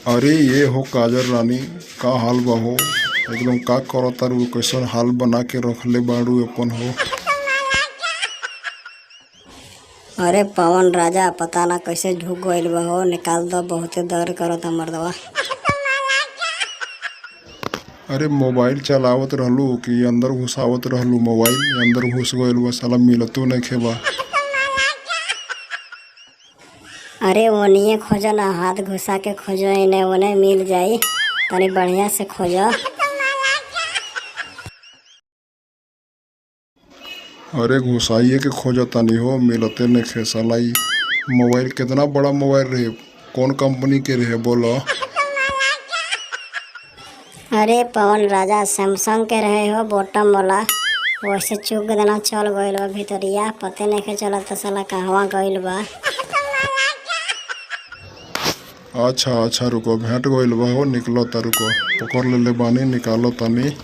अरे ये हो काजल रानी, का हाल बा हो? एकदम का करो तारू, कैसन हाल बना के रखले बाड़ू अपन हो। अरे पवन राजा, पता ना कैसे ढुक गइल बा हो। निकाल दो, बहुते दर्द करता मर्दवा। अरे मोबाइल चलावत रहलू कि अंदर घुसावत रहलू? मोबाइल अंदर घुस गइल बा, साला मिलतो नइखे बा। अरे ओनिए खोजो ना, हाथ घुसा के खोजो, इने ओने मिल जाई। तनी बढ़िया से खोजो। अरे घुसाइए के खोजतानी हो, मिलते नइखे साला। इ मोबाइल कितना बड़ा मोबाइल रहे, कौन कंपनी के रहे बोलो? अरे पवन राजा, सैमसंग के रहे हो, बॉटम वाला। वैसे चुग देना चल गइल बा भितरिया, पते नइखे चलत साला कहवा गइल बा। अच्छा अच्छा रुको, भेंट गइल बा हो, निकलो ता रुको, पकड़ लेले बानी, निकालो तानी।